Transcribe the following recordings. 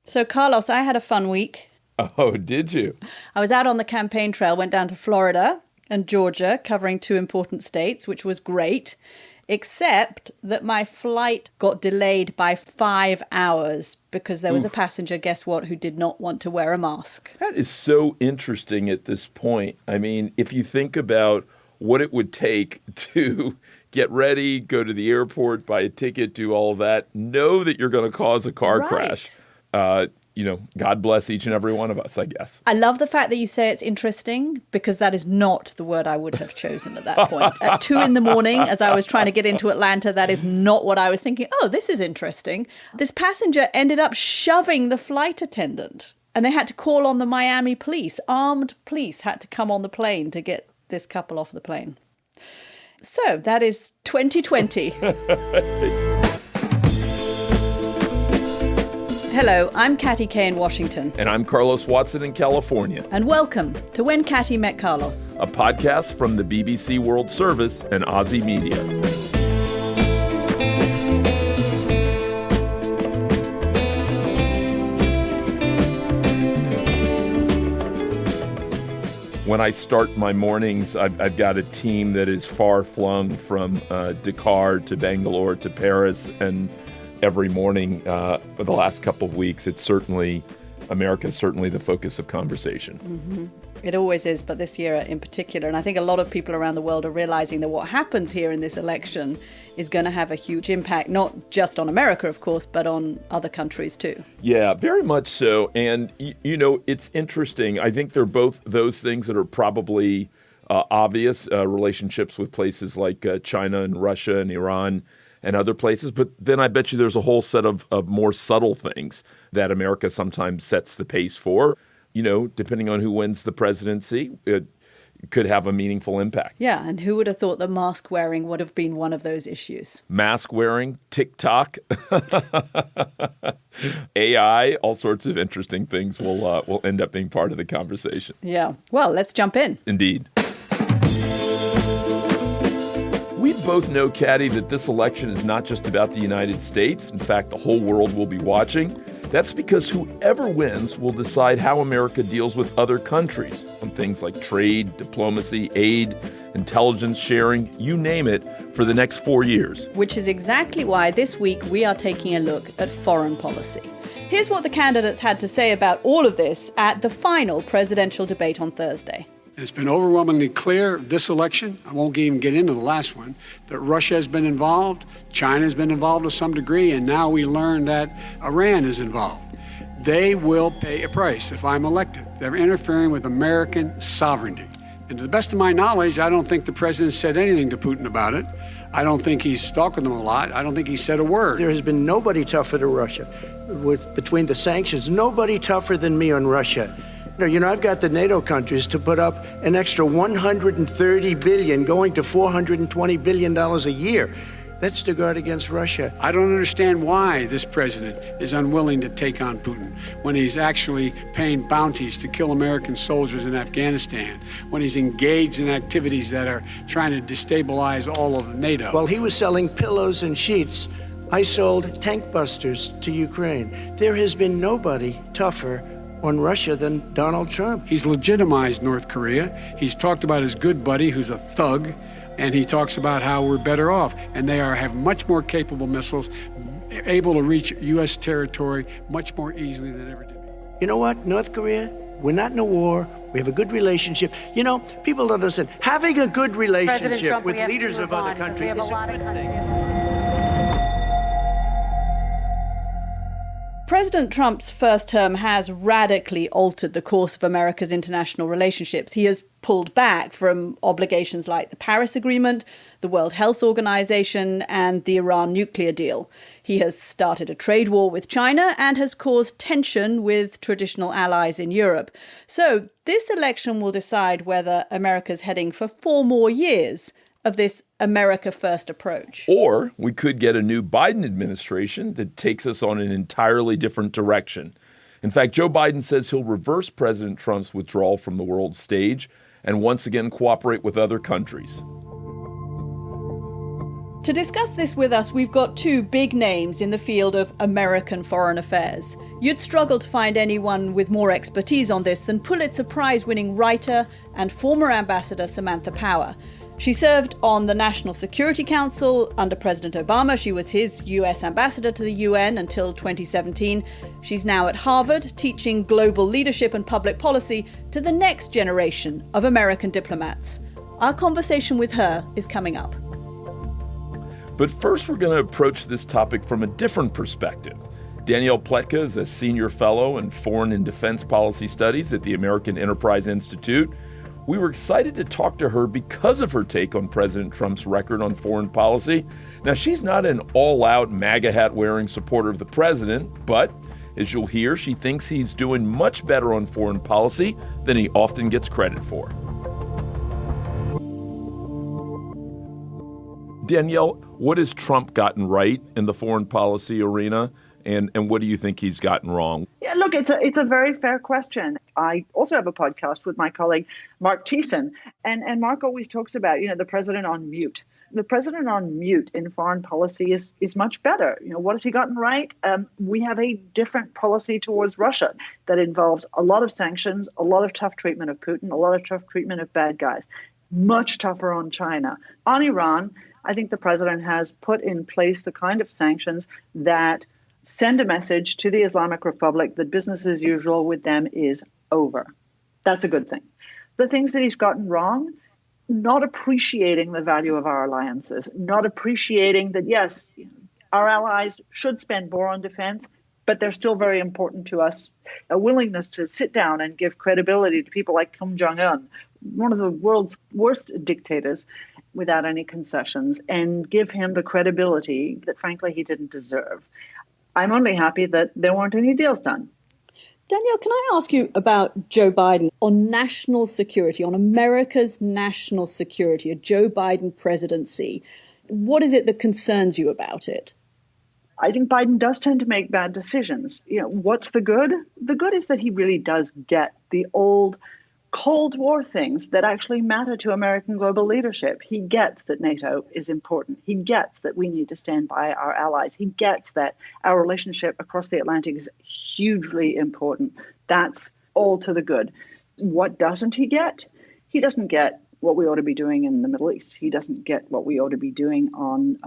So, Carlos, I had a fun week. Oh, did you? I was out on the campaign trail, went down to Florida and Georgia, covering two important states, which was great, except that my flight got delayed by 5 hours because there was a passenger, guess what, who did not want to wear a mask. That is so interesting at this point. I mean, if you think about what it would take to get ready, go to the airport, buy a ticket, do all of that, know that you're going to cause a car crash. God bless each and every one of us, I guess. I love the fact that you say it's interesting because that is not the word I would have chosen at that point. At 2 a.m, as I was trying to get into Atlanta, that is not what I was thinking. Oh, this is interesting. This passenger ended up shoving the flight attendant and they had to call on the Miami police. Armed police had to come on the plane to get this couple off the plane. So that is 2020. Hello, I'm Katty K in Washington. And I'm Carlos Watson in California. And welcome to When Katty Met Carlos, a podcast from the BBC World Service and OZY Media. When I start my mornings, I've got a team that is far flung from Dakar to Bangalore to Paris, and every morning for the last couple of weeks, America is certainly the focus of conversation. Mm-hmm. It always is, but this year in particular. And I think a lot of people around the world are realizing that what happens here in this election is going to have a huge impact, not just on America, of course, but on other countries too. Yeah, very much so. And, it's interesting. I think they're both those things that are probably obvious, relationships with places like China and Russia and Iran and other places. But then I bet you there's a whole set of more subtle things that America sometimes sets the pace for. Depending on who wins the presidency, it could have a meaningful impact. Yeah, and who would have thought that mask wearing would have been one of those issues? Mask wearing, TikTok, AI, all sorts of interesting things will end up being part of the conversation. Yeah. Well, let's jump in. Indeed. We both know, Katty, that this election is not just about the United States. In fact, the whole world will be watching. That's because whoever wins will decide how America deals with other countries on things like trade, diplomacy, aid, intelligence sharing, you name it, for the next 4 years. Which is exactly why this week we are taking a look at foreign policy. Here's what the candidates had to say about all of this at the final presidential debate on Thursday. It's been overwhelmingly clear this election, I won't even get into the last one, that Russia has been involved, China has been involved to some degree, and now we learn that Iran is involved. They will pay a price if I'm elected. They're interfering with American sovereignty. And to the best of my knowledge, I don't think the president said anything to Putin about it. I don't think he's stalking them a lot. I don't think he said a word. There has been nobody tougher to Russia. Between the sanctions, nobody tougher than me on Russia. I've got the NATO countries to put up an extra $130 billion, going to $420 billion a year. That's to guard against Russia. I don't understand why this president is unwilling to take on Putin when he's actually paying bounties to kill American soldiers in Afghanistan, when he's engaged in activities that are trying to destabilize all of NATO. While he was selling pillows and sheets, I sold tank busters to Ukraine. There has been nobody tougher on Russia than Donald Trump. He's legitimized North Korea. He's talked about his good buddy, who's a thug, and he talks about how we're better off. And they have much more capable missiles, able to reach U.S. territory much more easily than ever did. You know what, North Korea? We're not in a war. We have a good relationship. People don't understand. Having a good relationship Trump, with leaders of other countries is a good thing. President Trump's first term has radically altered the course of America's international relationships. He has pulled back from obligations like the Paris Agreement, the World Health Organization, and the Iran nuclear deal. He has started a trade war with China and has caused tension with traditional allies in Europe. So this election will decide whether America's heading for 4 more years of this America First approach. Or we could get a new Biden administration that takes us on an entirely different direction. In fact, Joe Biden says he'll reverse President Trump's withdrawal from the world stage and once again cooperate with other countries. To discuss this with us, we've got two big names in the field of American foreign affairs. You'd struggle to find anyone with more expertise on this than Pulitzer Prize-winning writer and former ambassador Samantha Power. She served on the National Security Council under President Obama. She was his US ambassador to the UN until 2017. She's now at Harvard, teaching global leadership and public policy to the next generation of American diplomats. Our conversation with her is coming up. But first, we're going to approach this topic from a different perspective. Danielle Pletka is a senior fellow in foreign and defense policy studies at the American Enterprise Institute. We were excited to talk to her because of her take on President Trump's record on foreign policy. Now, she's not an all-out MAGA hat-wearing supporter of the president, but as you'll hear, she thinks he's doing much better on foreign policy than he often gets credit for. Danielle, what has Trump gotten right in the foreign policy arena, and what do you think he's gotten wrong? Yeah, look, it's a very fair question. I also have a podcast with my colleague, Mark Thiessen, and Mark always talks about, the president on mute. The president on mute in foreign policy is much better. What has he gotten right? We have a different policy towards Russia that involves a lot of sanctions, a lot of tough treatment of Putin, a lot of tough treatment of bad guys, much tougher on China. On Iran, I think the president has put in place the kind of sanctions that send a message to the Islamic Republic that business as usual with them is over. That's a good thing. The things that he's gotten wrong, not appreciating the value of our alliances, not appreciating that, yes, our allies should spend more on defense, but they're still very important to us. A willingness to sit down and give credibility to people like Kim Jong-un, one of the world's worst dictators, without any concessions, and give him the credibility that, frankly, he didn't deserve. I'm only happy that there weren't any deals done. Danielle, can I ask you about Joe Biden on national security, on America's national security, a Joe Biden presidency? What is it that concerns you about it? I think Biden does tend to make bad decisions. What's the good? The good is that he really does get the old Cold War things that actually matter to American global leadership. He gets that NATO is important. He gets that we need to stand by our allies. He gets that our relationship across the Atlantic is hugely important. That's all to the good. What doesn't he get? He doesn't get what we ought to be doing in the Middle East. He doesn't get what we ought to be doing on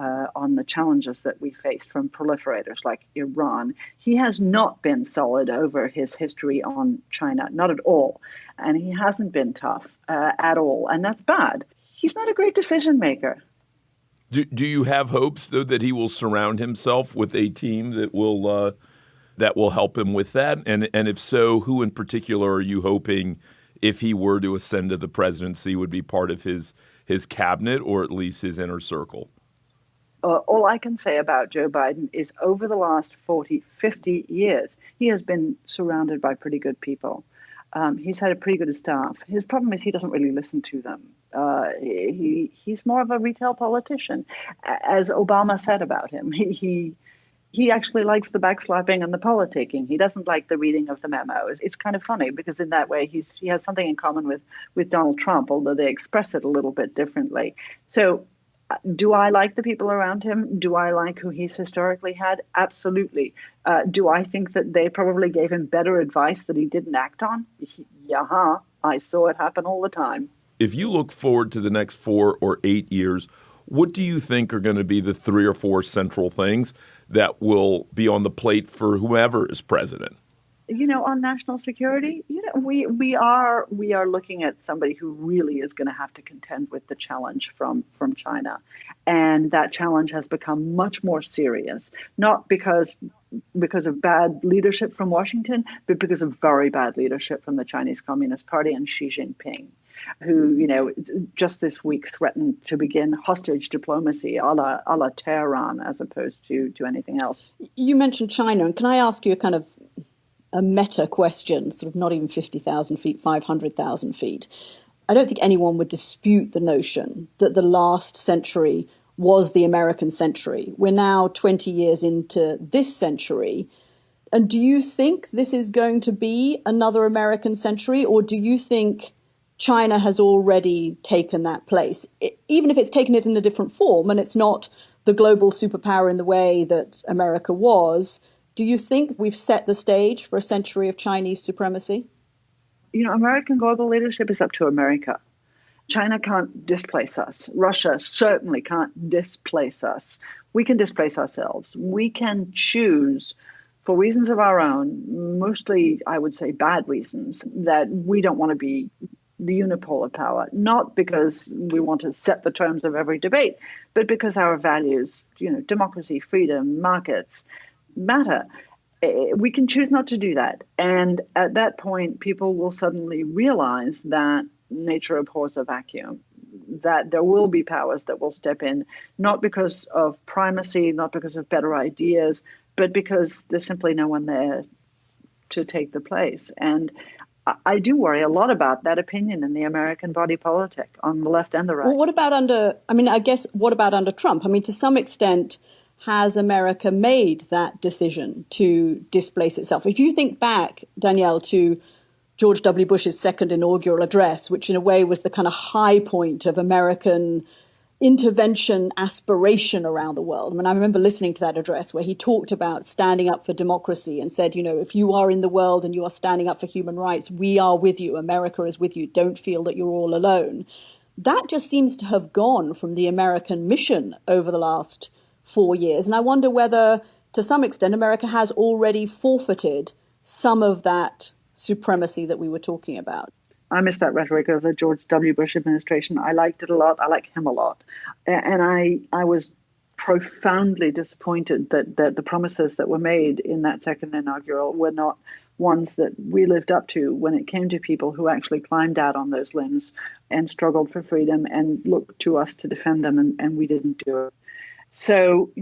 the challenges that we face from proliferators like Iran. He has not been solid over his history on China, not at all. And he hasn't been tough at all. And that's bad. He's not a great decision maker. Do you have hopes, though, that he will surround himself with a team that will help him with that? And if so, who in particular are you hoping, if he were to ascend to the presidency, would be part of his cabinet or at least his inner circle? All I can say about Joe Biden is over the last 40, 50 years, he has been surrounded by pretty good people. He's had a pretty good staff. His problem is he doesn't really listen to them. He's more of a retail politician, as Obama said about him. He actually likes the backslapping and the politicking. He doesn't like the reading of the memos. It's kind of funny because in that way he has something in common with Donald Trump, although they express it a little bit differently. So do I like the people around him? Do I like who he's historically had? Absolutely. Do I think that they probably gave him better advice that he didn't act on? Yeah, I saw it happen all the time. If you look forward to the next 4 or 8 years, what do you think are going to be the 3 or 4 central things that will be on the plate for whoever is president? On national security, we are looking at somebody who really is going to have to contend with the challenge from China. And that challenge has become much more serious, not because of bad leadership from Washington, but because of very bad leadership from the Chinese Communist Party and Xi Jinping, who, just this week threatened to begin hostage diplomacy a la Tehran as opposed to anything else. You mentioned China, and can I ask you a meta question, sort of not even 50,000 feet, 500,000 feet. I don't think anyone would dispute the notion that the last century was the American century. We're now 20 years into this century. And do you think this is going to be another American century, or do you think China has already taken that place, even if it's taken it in a different form and it's not the global superpower in the way that America was. Do you think we've set the stage for a century of Chinese supremacy? American global leadership is up to America. China can't displace us. Russia certainly can't displace us. We can displace ourselves. We can choose, for reasons of our own, mostly, I would say, bad reasons, that we don't want to be the unipolar power, not because we want to set the terms of every debate, but because our values, democracy, freedom, markets, matter. We can choose not to do that. And at that point, people will suddenly realize that nature abhors a vacuum, that there will be powers that will step in, not because of primacy, not because of better ideas, but because there's simply no one there to take the place. And I do worry a lot about that opinion in the American body politic on the left and the right. Well, what about under Trump? To some extent, has America made that decision to displace itself? If you think back, Danielle, to George W. Bush's second inaugural address, which in a way was the kind of high point of American intervention aspiration around the world. I remember listening to that address where he talked about standing up for democracy and said, if you are in the world and you are standing up for human rights, we are with you. America is with you. Don't feel that you're all alone. That just seems to have gone from the American mission over the last 4 years. And I wonder whether, to some extent, America has already forfeited some of that supremacy that we were talking about. I miss that rhetoric of the George W. Bush administration. I liked it a lot. I like him a lot. And I was profoundly disappointed that the promises that were made in that second inaugural were not ones that we lived up to when it came to people who actually climbed out on those limbs and struggled for freedom and looked to us to defend them, and we didn't do it. So,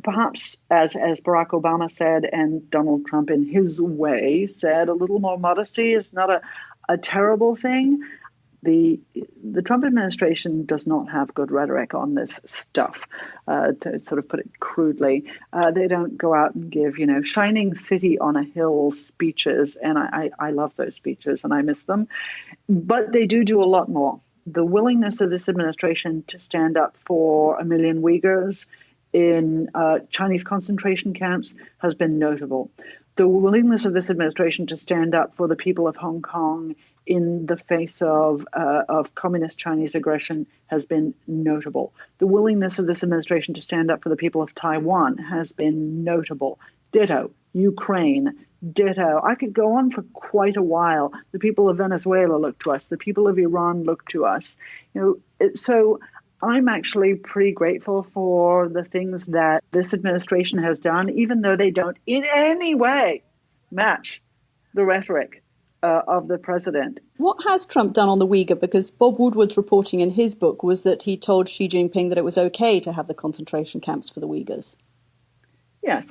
perhaps as Barack Obama said, and Donald Trump in his way said, a little more modesty is not a terrible thing. The Trump administration does not have good rhetoric on this stuff, to sort of put it crudely. They don't go out and give, shining city on a hill speeches, and I love those speeches and I miss them. But they do a lot more. The willingness of this administration to stand up for 1 million Uyghurs in Chinese concentration camps has been notable. The willingness of this administration to stand up for the people of Hong Kong in the face of communist Chinese aggression has been notable. The willingness of this administration to stand up for the people of Taiwan has been notable. Ditto. Ukraine. Ditto. I could go on for quite a while. The people of Venezuela look to us. The people of Iran look to us. So I'm actually pretty grateful for the things that this administration has done, even though they don't in any way match the rhetoric of the president. What has Trump done on the Uyghur? Because Bob Woodward's reporting in his book was that he told Xi Jinping that it was okay to have the concentration camps for the Uyghurs. Yes.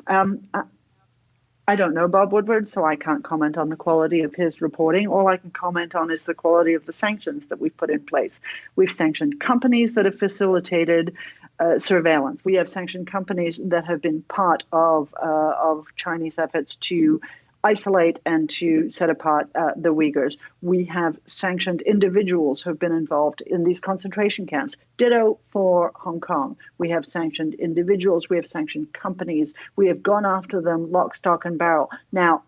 I don't know Bob Woodward, so I can't comment on the quality of his reporting. All I can comment on is the quality of the sanctions that we've put in place. We've sanctioned companies that have facilitated surveillance. We have sanctioned companies that have been part of Chinese efforts to isolate and to set apart the Uyghurs. We have sanctioned individuals who have been involved in these concentration camps. Ditto for Hong Kong. We have sanctioned individuals. We have sanctioned companies. We have gone after them lock, stock, and barrel. Now,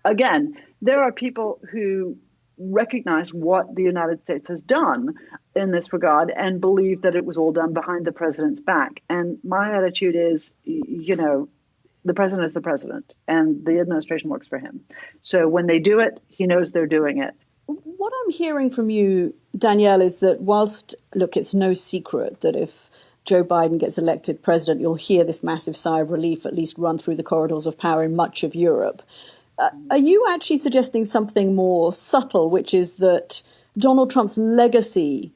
again, there are people who recognize what the United States has done in this regard and believe that it was all done behind the president's back. And my attitude is, the president is the president, and the administration works for him. So when they do it, he knows they're doing it. What I'm hearing from you, Danielle, is that whilst, look, it's no secret that if Joe Biden gets elected president, you'll hear this massive sigh of relief at least run through the corridors of power in much of Europe. Are you actually suggesting something more subtle, which is that Donald Trump's legacy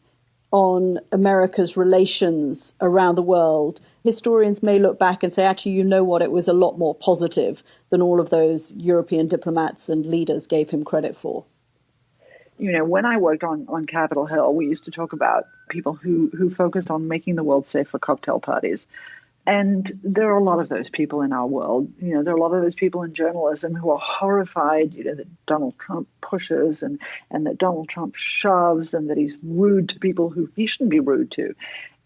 on America's relations around the world, historians may look back and say, actually, it was a lot more positive than all of those European diplomats and leaders gave him credit for? When I worked on Capitol Hill, we used to talk about people who focused on making the world safe for cocktail parties. And there are a lot of those people in our world. There are a lot of those people in journalism who are horrified, that Donald Trump pushes and that Donald Trump shoves and that he's rude to people who he shouldn't be rude to.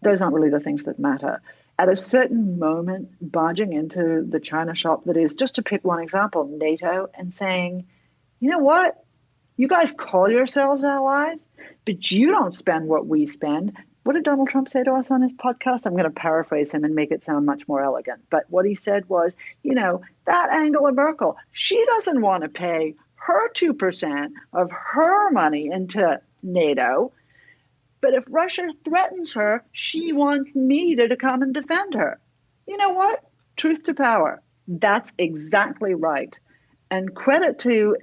Those aren't really the things that matter. at a certain moment barging into the China shop that is, just to pick one example, NATO, and saying, you know what? You guys call yourselves allies, but you don't spend what we spend. What did Donald Trump say to us on his podcast? I'm going to paraphrase him and make it sound much more elegant. But what he said was, that Angela Merkel, she doesn't want to pay her 2% of her money into NATO. But if Russia threatens her, she wants me to come and defend her. You know what? Truth to power. That's exactly right. And credit to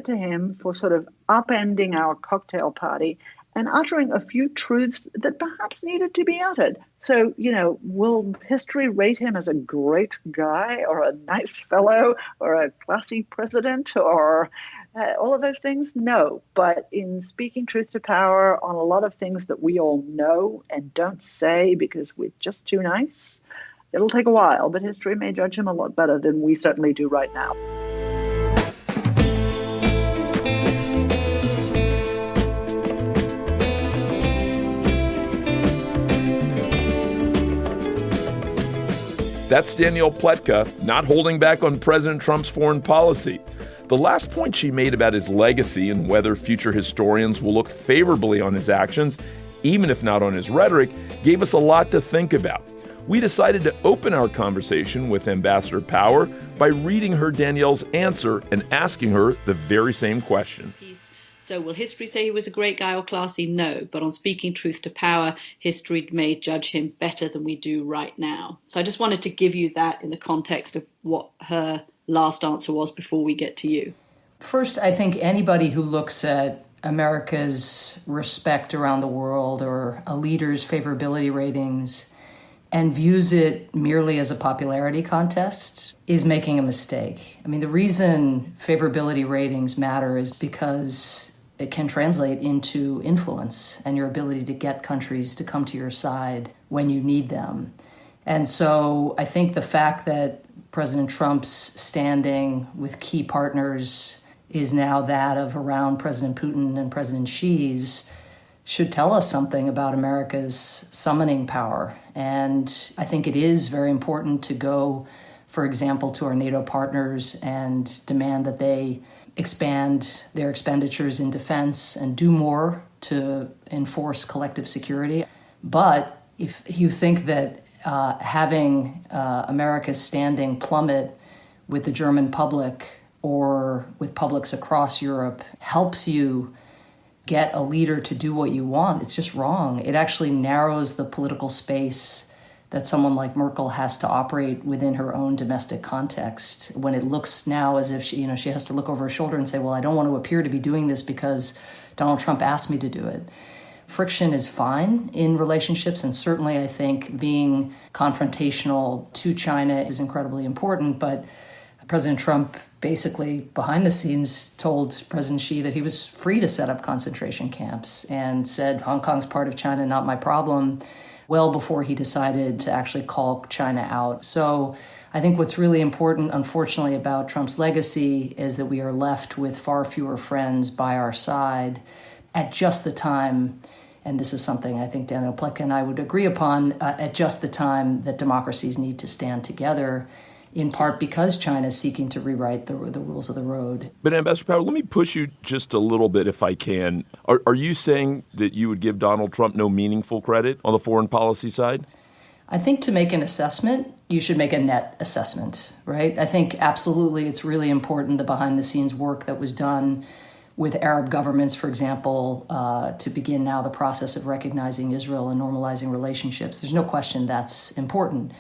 him for sort of upending our cocktail party and uttering a few truths that perhaps needed to be uttered. So, will history rate him as a great guy or a nice fellow or a classy president or all of those things? No. But in speaking truth to power on a lot of things that we all know and don't say because we're just too nice, it'll take a while, but history may judge him a lot better than we certainly do right now. That's Danielle Pletka, not holding back on President Trump's foreign policy. The last point she made about his legacy and whether future historians will look favorably on his actions, even if not on his rhetoric, gave us a lot to think about. We decided to open our conversation with Ambassador Power by reading her Danielle's answer and asking her the very same question. So will history say he was a great guy or classy? No. But on speaking truth to power, history may judge him better than we do right now. So I just wanted to give you that in the context of what her last answer was before we get to you. First, I think anybody who looks at America's respect around the world or a leader's favorability ratings and views it merely as a popularity contest is making a mistake. I mean, the reason favorability ratings matter is because it can translate into influence and your ability to get countries to come to your side when you need them. And so I think the fact that President Trump's standing with key partners is now that of around President Putin and President Xi's should tell us something about America's summoning power. And I think it is very important to go, for example, to our NATO partners and demand that they expand their expenditures in defense and do more to enforce collective security. But if you think that having America's standing plummet with the German public or with publics across Europe helps you get a leader to do what you want, it's just wrong. It actually narrows the political space that someone like Merkel has to operate within her own domestic context. When it looks now as if she has to look over her shoulder and say, well, I don't want to appear to be doing this because Donald Trump asked me to do it. Friction is fine in relationships, and certainly I think being confrontational to China is incredibly important, but President Trump basically behind the scenes told President Xi that he was free to set up concentration camps and said, Hong Kong's part of China, not my problem, well before he decided to actually call China out. So I think what's really important, unfortunately, about Trump's legacy is that we are left with far fewer friends by our side at just the time, and this is something I think Danielle Pleca and I would agree upon, at just the time that democracies need to stand together, in part because China is seeking to rewrite the rules of the road. But Ambassador Power, let me push you just a little bit if I can. Are you saying that you would give Donald Trump no meaningful credit on the foreign policy side? I think to make an assessment, you should make a net assessment, right? I think absolutely it's really important the behind-the-scenes work that was done with Arab governments, for example, to begin now the process of recognizing Israel and normalizing relationships. There's no question that's important.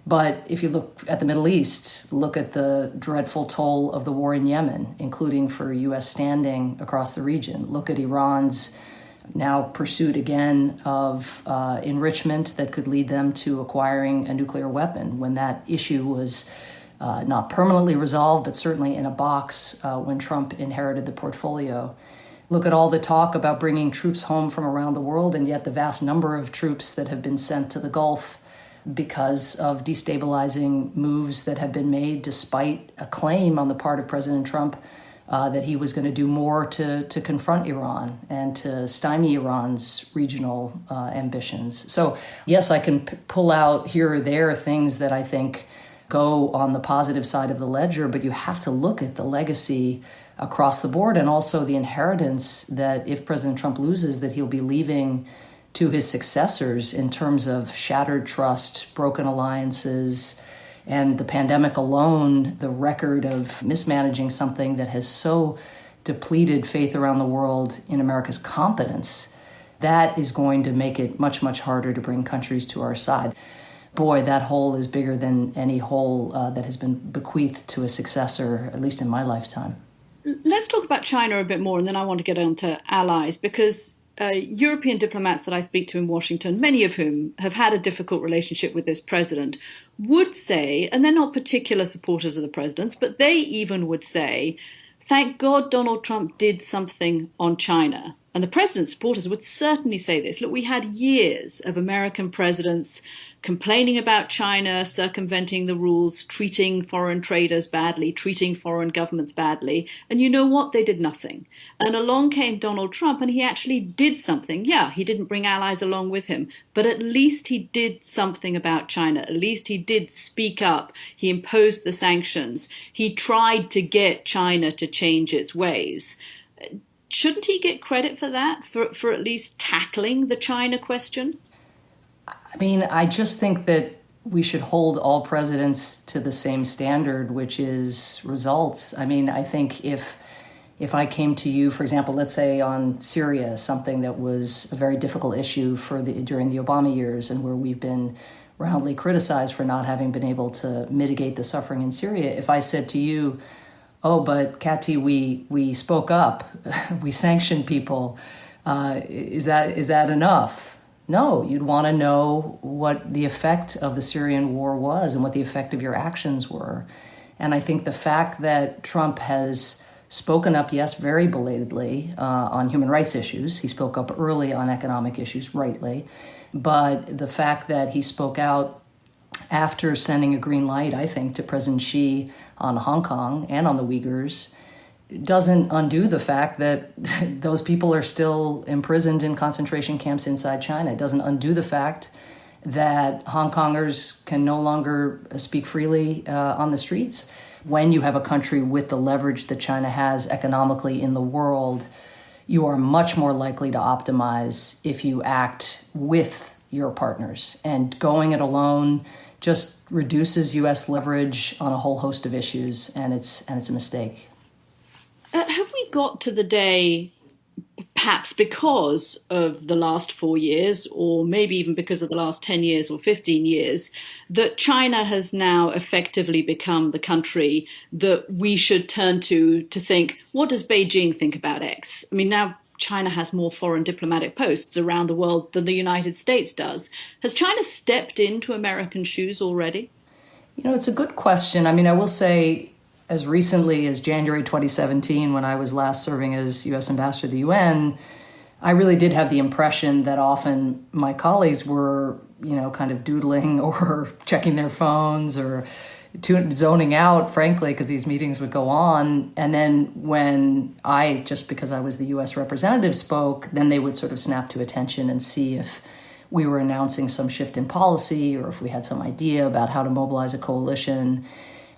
But if you look at the Middle East, look at the dreadful toll of the war in Yemen, including for U.S. standing across the region. Look at Iran's now pursuit again of enrichment that could lead them to acquiring a nuclear weapon when that issue was not permanently resolved, but certainly in a box when Trump inherited the portfolio. Look at all the talk about bringing troops home from around the world, and yet the vast number of troops that have been sent to the Gulf because of destabilizing moves that have been made despite a claim on the part of President Trump that he was going to do more to confront Iran and to stymie Iran's regional ambitions. So, yes, I can pull out here or there things that I think go on the positive side of the ledger, but you have to look at the legacy across the board and also the inheritance that if President Trump loses, that he'll be leaving to his successors in terms of shattered trust, broken alliances, and the pandemic alone, the record of mismanaging something that has so depleted faith around the world in America's competence, that is going to make it much, much harder to bring countries to our side. Boy, that hole is bigger than any hole that has been bequeathed to a successor, at least in my lifetime. Let's talk about China a bit more, and then I want to get on to allies, because European diplomats that I speak to in Washington, many of whom have had a difficult relationship with this president, would say, and they're not particular supporters of the president's, but they even would say, thank God Donald Trump did something on China. And the president's supporters would certainly say this. Look, we had years of American presidents complaining about China, circumventing the rules, treating foreign traders badly, treating foreign governments badly. And you know what? They did nothing. And along came Donald Trump, and he actually did something. Yeah, he didn't bring allies along with him, but at least he did something about China. At least he did speak up. He imposed the sanctions. He tried to get China to change its ways. Shouldn't he get credit for that, for at least tackling the China question? I mean, I just think that we should hold all presidents to the same standard, which is results. I mean, I think if I came to you, for example, let's say on Syria, something that was a very difficult issue during the Obama years and where we've been roundly criticized for not having been able to mitigate the suffering in Syria, if I said to you, oh, but Katty, we spoke up, we sanctioned people, is that enough? No, you'd want to know what the effect of the Syrian war was and what the effect of your actions were. And I think the fact that Trump has spoken up, yes, very belatedly on human rights issues. He spoke up early on economic issues, rightly. But the fact that he spoke out after sending a green light, I think, to President Xi on Hong Kong and on the Uyghurs, doesn't undo the fact that those people are still imprisoned in concentration camps inside China. It doesn't undo the fact that Hong Kongers can no longer speak freely on the streets. When you have a country with the leverage that China has economically in the world, you are much more likely to optimize if you act with your partners. And going it alone just reduces U.S. leverage on a whole host of issues, and it's a mistake. Have we got to the day, perhaps because of the last 4 years, or maybe even because of the last 10 years or 15 years, that China has now effectively become the country that we should turn to think, what does Beijing think about X? I mean, now China has more foreign diplomatic posts around the world than the United States does. Has China stepped into American shoes already? You know, it's a good question. I mean, I will say, as recently as January 2017, when I was last serving as U.S. Ambassador to the UN, I really did have the impression that often my colleagues were, kind of doodling or checking their phones or zoning out, frankly, because these meetings would go on. And then when just because I was the U.S. representative, spoke, then they would sort of snap to attention and see if we were announcing some shift in policy or if we had some idea about how to mobilize a coalition.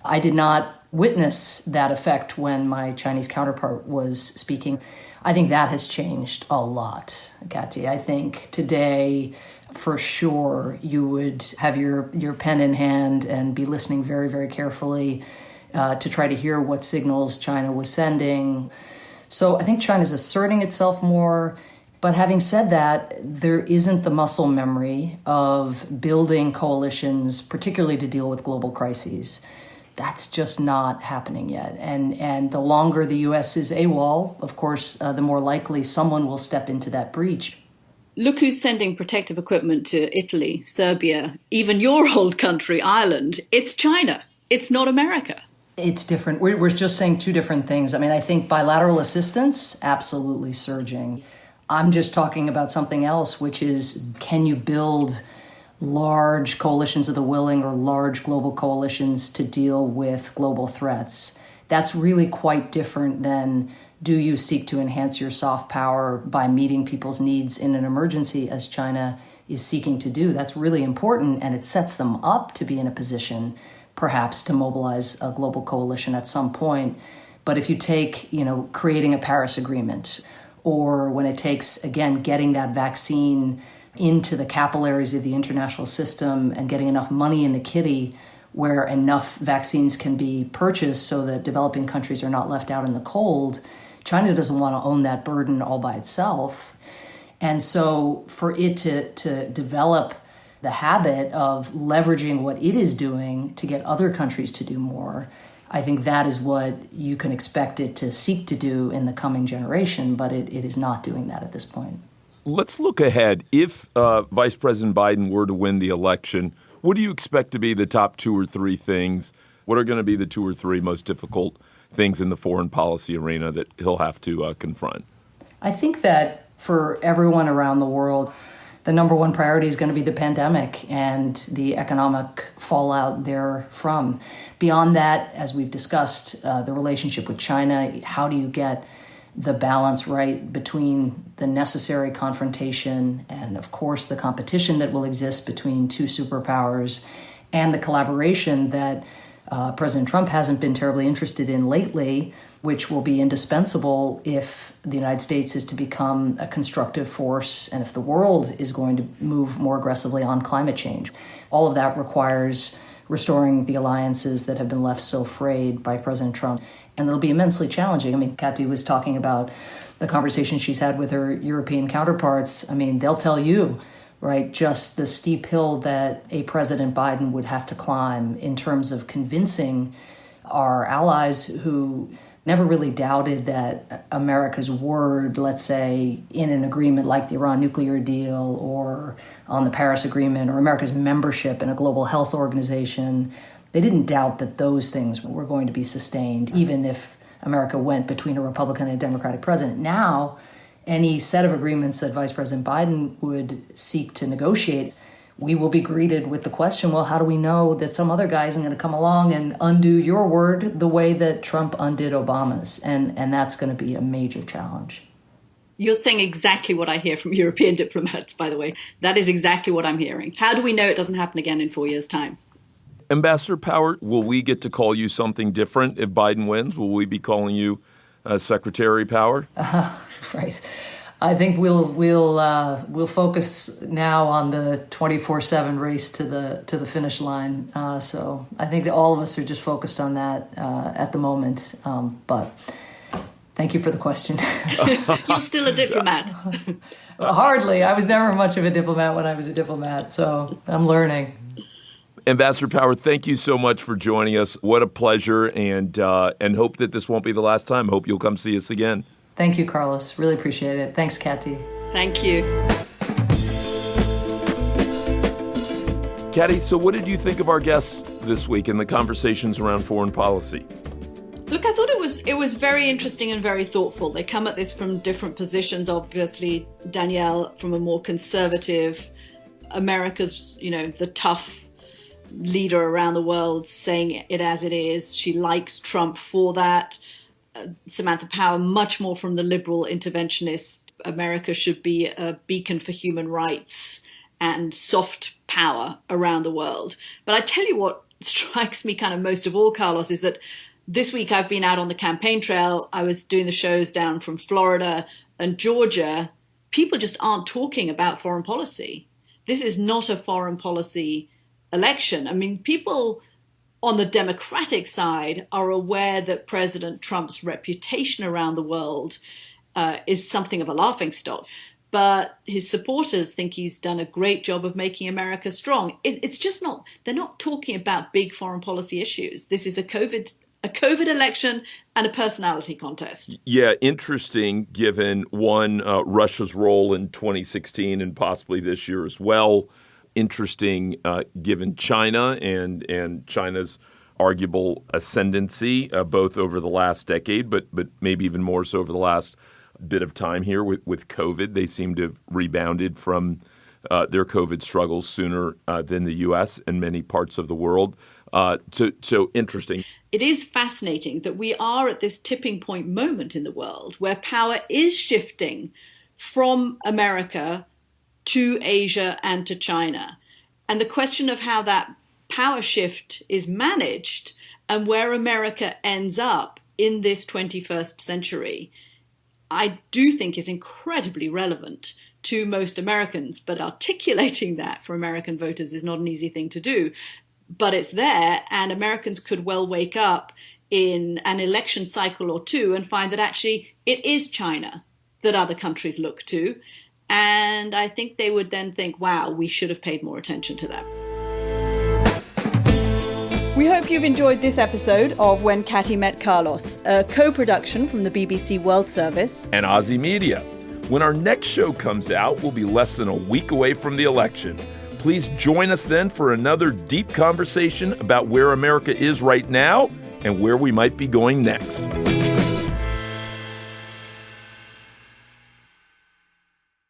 I did not witness that effect when my Chinese counterpart was speaking. I think that has changed a lot, Katty. I think today, for sure, you would have your pen in hand and be listening very, very carefully to try to hear what signals China was sending. So I think China's asserting itself more. But having said that, there isn't the muscle memory of building coalitions, particularly to deal with global crises. That's just not happening yet. And the longer the U.S. is AWOL, of course, the more likely someone will step into that breach. Look who's sending protective equipment to Italy, Serbia, even your old country, Ireland. It's China. It's not America. It's different. We're just saying two different things. I mean, I think bilateral assistance, absolutely surging. I'm just talking about something else, which is, can you build large coalitions of the willing or large global coalitions to deal with global threats? That's really quite different than, do you seek to enhance your soft power by meeting people's needs in an emergency, as China is seeking to do? That's really important, and it sets them up to be in a position perhaps to mobilize a global coalition at some point. But if you take, creating a Paris Agreement, or when it takes, again, getting that vaccine into the capillaries of the international system and getting enough money in the kitty where enough vaccines can be purchased so that developing countries are not left out in the cold, China doesn't want to own that burden all by itself. And so for it to develop the habit of leveraging what it is doing to get other countries to do more, I think that is what you can expect it to seek to do in the coming generation, but it is not doing that at this point. Let's look ahead. If Vice President Biden were to win the election, what do you expect to be the top 2 or 3 things? What are going to be the 2 or 3 most difficult things in the foreign policy arena that he'll have to confront? I think that for everyone around the world, the number one priority is going to be the pandemic and the economic fallout therefrom. Beyond that, as we've discussed, the relationship with China, how do you get the balance right between the necessary confrontation and, of course, the competition that will exist between 2 superpowers and the collaboration that President Trump hasn't been terribly interested in lately, which will be indispensable if the United States is to become a constructive force and if the world is going to move more aggressively on climate change. All of that requires restoring the alliances that have been left so frayed by President Trump. And it'll be immensely challenging. I mean, Katty was talking about the conversation she's had with her European counterparts. I mean, they'll tell you, right, just the steep hill that a President Biden would have to climb in terms of convincing our allies who never really doubted that America's word, let's say, in an agreement like the Iran nuclear deal or on the Paris Agreement or America's membership in a global health organization, they didn't doubt that those things were going to be sustained, even if America went between a Republican and a Democratic president. Now, any set of agreements that Vice President Biden would seek to negotiate, we will be greeted with the question, well, how do we know that some other guy isn't going to come along and undo your word the way that Trump undid Obama's? And that's going to be a major challenge. You're saying exactly what I hear from European diplomats, by the way. That is exactly what I'm hearing. How do we know it doesn't happen again in 4 years' time? Ambassador Power, will we get to call you something different if Biden wins? Will we be calling you Secretary Power? Right. I think we'll focus now on the 24/7 race to the finish line. So I think that all of us are just focused on that at the moment. But thank you for the question. You're still a diplomat. Hardly. I was never much of a diplomat when I was a diplomat, so I'm learning. Ambassador Power, thank you so much for joining us. What a pleasure, and hope that this won't be the last time. Hope you'll come see us again. Thank you, Carlos. Really appreciate it. Thanks, Katty. Thank you. Katty, so what did you think of our guests this week and the conversations around foreign policy? Look, I thought it was very interesting and very thoughtful. They come at this from different positions. Obviously, Danielle from a more conservative, America's, the tough leader around the world, saying it as it is. She likes Trump for that. Samantha Power, much more from the liberal interventionist. America should be a beacon for human rights and soft power around the world. But I tell you what strikes me kind of most of all, Carlos, is that this week I've been out on the campaign trail. I was doing the shows down from Florida and Georgia. People just aren't talking about foreign policy. This is not a foreign policy election. I mean, people on the Democratic side are aware that President Trump's reputation around the world is something of a laughingstock. But his supporters think he's done a great job of making America strong. It's just not, they're not talking about big foreign policy issues. This is a COVID election and a personality contest. Yeah, interesting given one, Russia's role in 2016 and possibly this year as well. Interesting given China and China's arguable ascendancy, both over the last decade, but maybe even more so over the last bit of time here with COVID. They seem to have rebounded from their COVID struggles sooner than the U.S. and many parts of the world. So interesting. it is fascinating that we are at this tipping point moment in the world where power is shifting from America to Asia and to China. And the question of how that power shift is managed and where America ends up in this 21st century, I do think is incredibly relevant to most Americans. But articulating that for American voters is not an easy thing to do. But it's there, and Americans could well wake up in an election cycle or two and find that actually it is China that other countries look to. And I think they would then think, wow, we should have paid more attention to that. We hope you've enjoyed this episode of When Katty Met Carlos, a co-production from the BBC World Service and OZY Media. When our next show comes out, we'll be less than a week away from the election. Please join us then for another deep conversation about where America is right now and where we might be going next.